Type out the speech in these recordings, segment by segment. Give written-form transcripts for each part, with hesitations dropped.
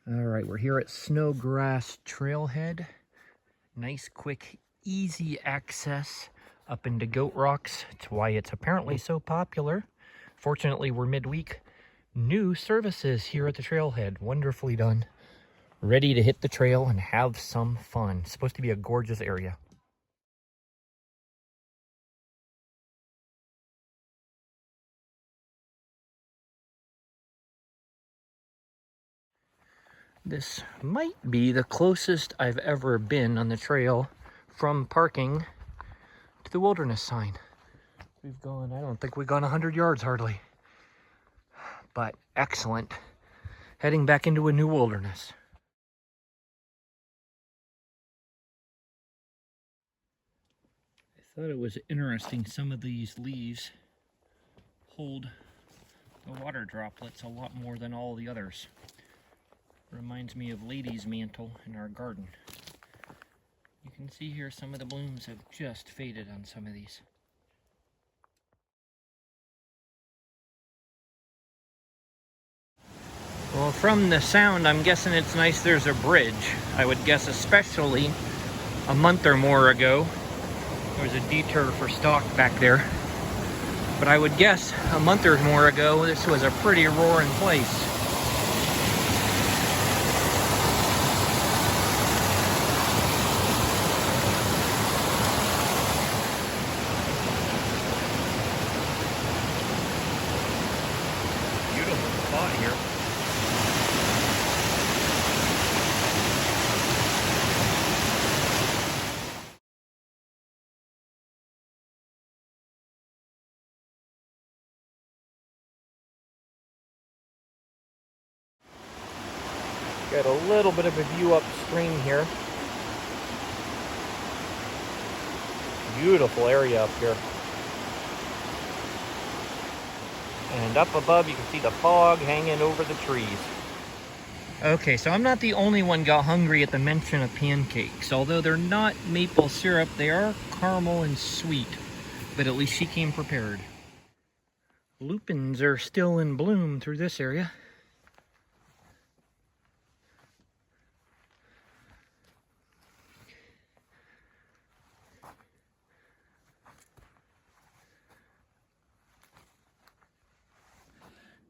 All right, we're here at Snowgrass Trailhead. Nice, quick, easy access up into Goat Rocks. It's why it's apparently so popular. Fortunately, we're midweek. New services here at the trailhead. Wonderfully done. Ready to hit the trail and have some fun. It's supposed to be a gorgeous area. This might be the closest I've ever been on the trail from parking to the wilderness sign. We've gone, I don't think we've gone 100 yards hardly. But excellent. Heading back into a new wilderness. I thought it was interesting, some of these leaves hold the water droplets a lot more than all the others. Reminds me of lady's mantle in our garden. You can see here some of the blooms have just faded on some of these. Well, from the sound, I'm guessing it's nice there's a bridge. I would guess especially a month or more ago, there was a detour for stock back there. But I would guess a month or more ago, this was a pretty roaring place. Beautiful spot here. Got a little bit of a view upstream here. Beautiful area up here. And up above you can see the fog hanging over the trees. Okay, so I'm not the only one got hungry at the mention of pancakes. Although they're not maple syrup, they are caramel and sweet. But at least she came prepared. Lupins are still in bloom through this area.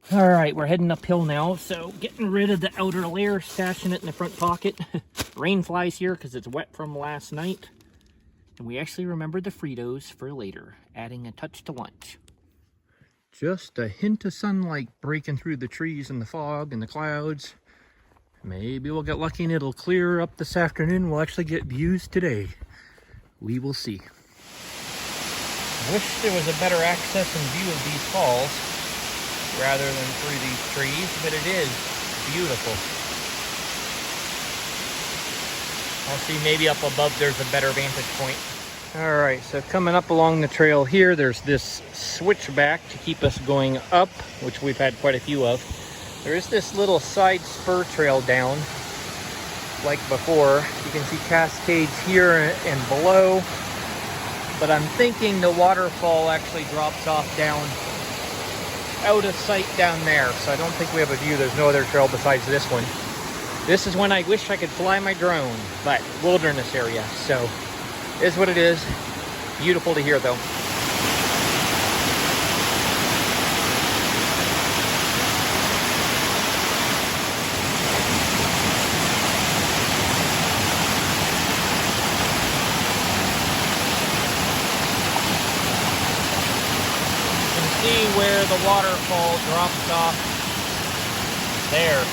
All right, we're heading uphill now, so getting rid of the outer layer, stashing it in the front pocket. Rain flies here because it's wet from last night. And we actually remembered the Fritos for later, adding a touch to lunch. Just a hint of sunlight breaking through the trees and the fog and the clouds. Maybe we'll get lucky and it'll clear up this afternoon. We'll actually get views today. We will see. Wish there was a better access and view of these falls rather than through these trees, but it is beautiful. I'll see maybe up above there's a better vantage point. All right, so coming up along the trail here, there's this switchback to keep us going up, which we've had quite a few of. There is this little side spur trail down, like before. You can see cascades here and below, but I'm thinking the waterfall actually drops off down out of sight down there, so I don't think we have a view. There's no other trail besides this one. This is when I wish I could fly my drone, but wilderness area, so is what it is. Beautiful to hear though. See where the waterfall drops off there.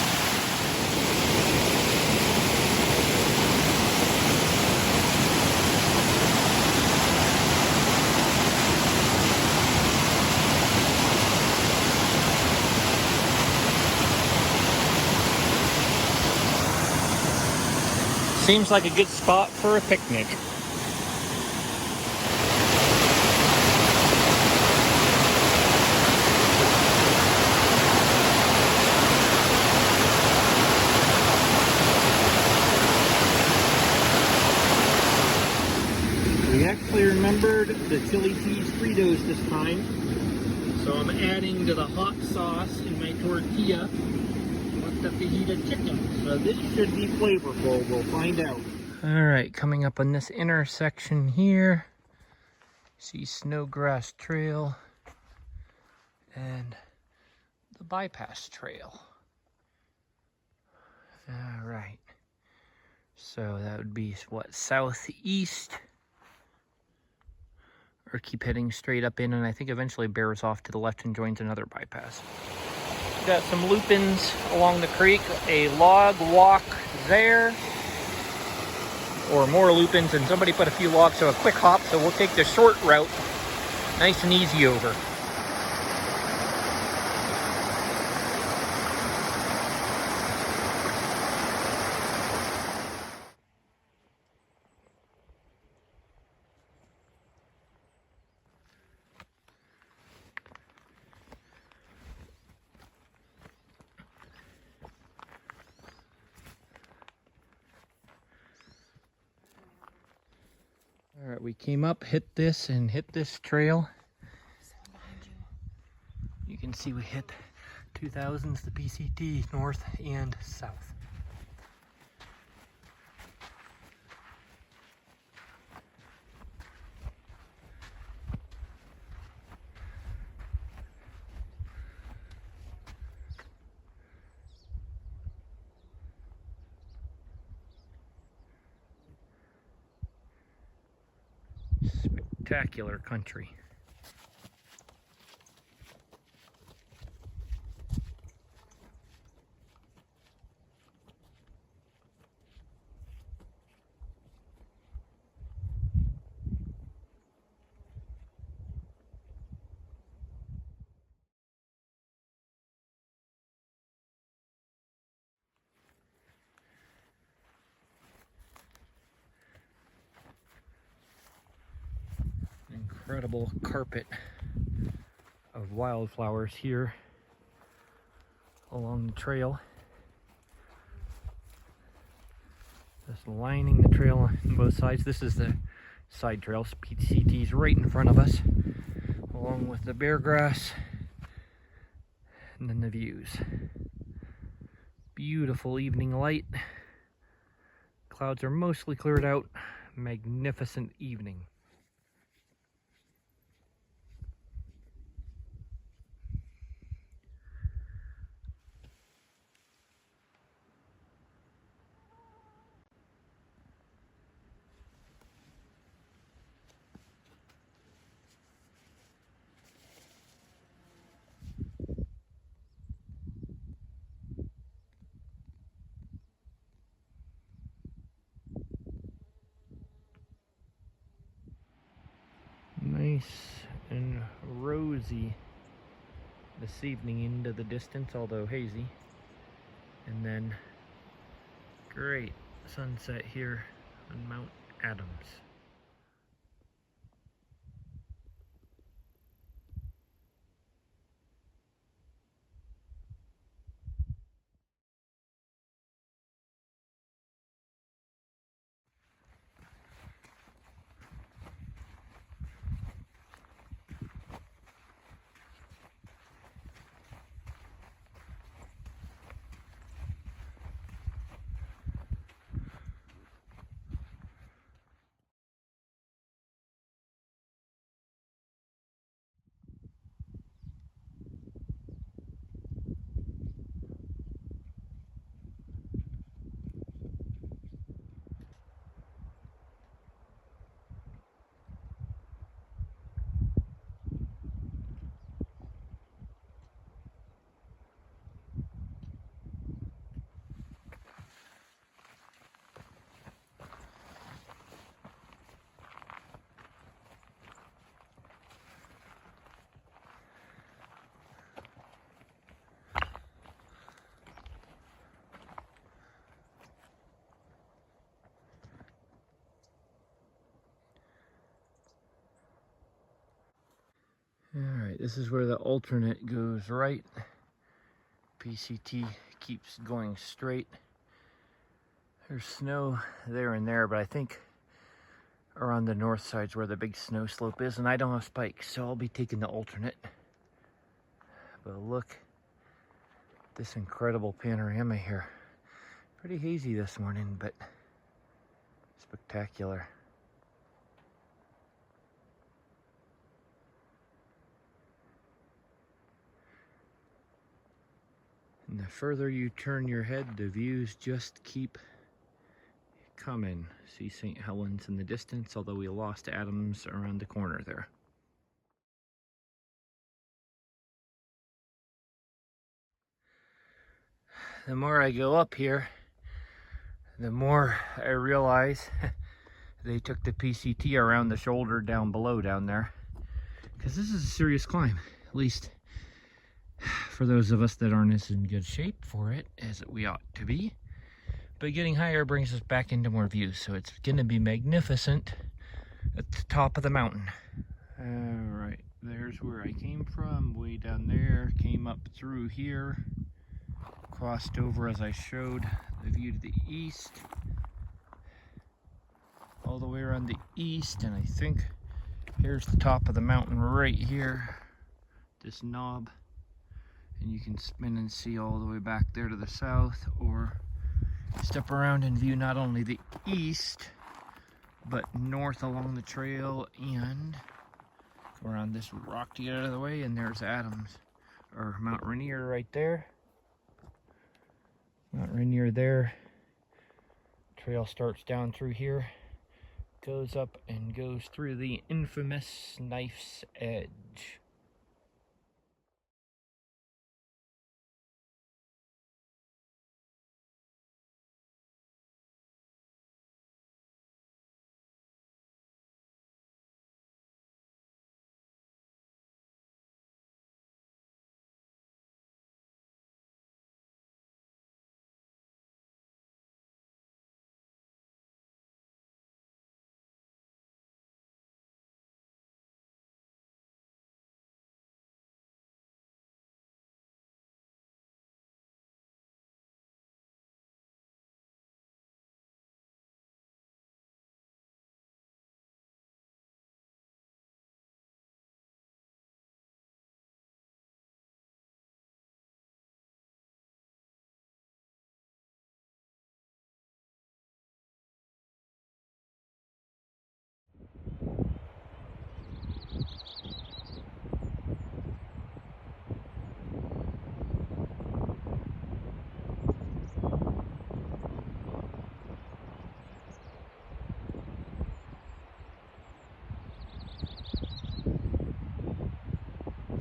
Seems like a good spot for a picnic. We actually remembered the chili cheese Fritos this time, so I'm adding to the hot sauce in my tortilla the fajita chicken. So this should be flavorful. We'll find out. All right, coming up on this intersection here, see Snowgrass Trail and the bypass trail. All right. So that would be what, southeast? Or keep heading straight up in, and I think eventually bears off to the left and joins another bypass. Got some lupins along the creek, a log walk there, or more lupins, and somebody put a few logs, so a quick hop, so we'll take the short route, nice and easy over. All right, we came up, hit this, and hit this trail. You can see we hit 2000s, the PCT, north and south. Spectacular country. Incredible carpet of wildflowers here along the trail. Just lining the trail on both sides. This is the side trail. PCT's right in front of us, along with the bear grass and then the views. Beautiful evening light. Clouds are mostly cleared out. Magnificent evening. Nice and rosy this evening into the distance, although hazy. And then great sunset here on Mount Adams. Alright, this is where the alternate goes right. PCT keeps going straight. There's snow there and there, but I think around the north side's where the big snow slope is, and I don't have spikes, so I'll be taking the alternate. But look this incredible panorama here. Pretty hazy this morning, but spectacular. And the further you turn your head, the views just keep coming. See St. Helens in the distance, although we lost Adams around the corner there. The more I go up here, the more I realize they took the PCT around the shoulder down below down there. Because this is a serious climb, at least for those of us that aren't as in good shape for it as we ought to be. But getting higher brings us back into more views, so it's going to be magnificent at the top of the mountain. Alright, there's where I came from, way down there, came up through here, crossed over as I showed the view to the east, all the way around the east, and I think here's the top of the mountain right here, this knob, and you can spin and see all the way back there to the south, or step around and view not only the east, but north along the trail, and go around this rock to get out of the way, and there's Adams, or Mount Rainier right there. Mount Rainier there. Trail starts down through here, goes up and goes through the infamous Knife's Edge.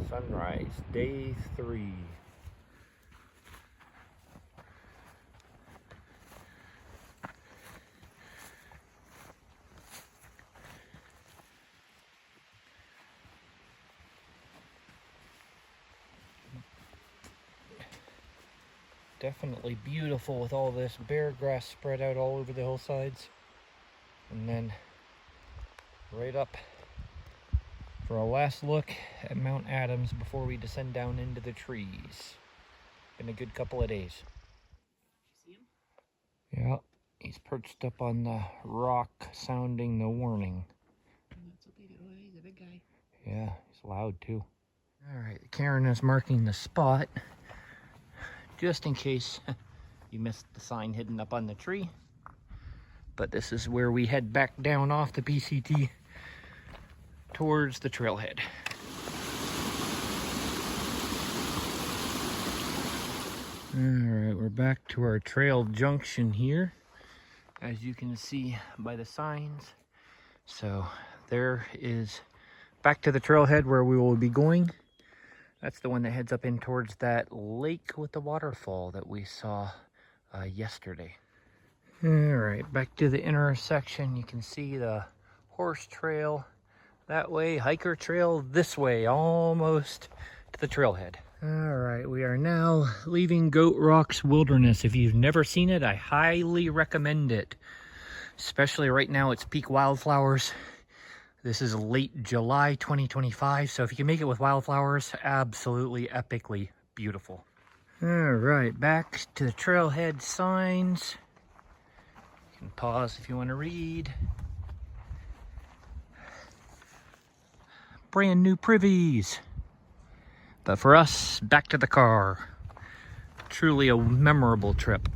Sunrise, day 3. Definitely beautiful with all this bare grass spread out all over the hillsides. And then right up for a last look at Mount Adams before we descend down into the trees. Been a good couple of days. See him? Yeah, he's perched up on the rock sounding the warning. Not so big. Oh, he's a big guy. Yeah, he's loud too. Alright, Karen is marking the spot just in case you missed the sign hidden up on the tree. But this is where we head back down off the PCT towards the trailhead. Alright, we're back to our trail junction here, as you can see by the signs. So there is back to the trailhead where we will be going. That's the one that heads up in towards that lake with the waterfall that we saw yesterday. Alright, back to the intersection. You can see the horse trail that way, hiker trail this way, almost to the trailhead. Alright, we are now leaving Goat Rock's Wilderness. If you've never seen it, I highly recommend it. Especially right now, it's peak wildflowers. This is late July 2025, so if you can make it with wildflowers, absolutely epically beautiful. Alright, back to the trailhead signs. You can pause if you want to read. Brand new privies. But for us, back to the car. truly a memorable trip.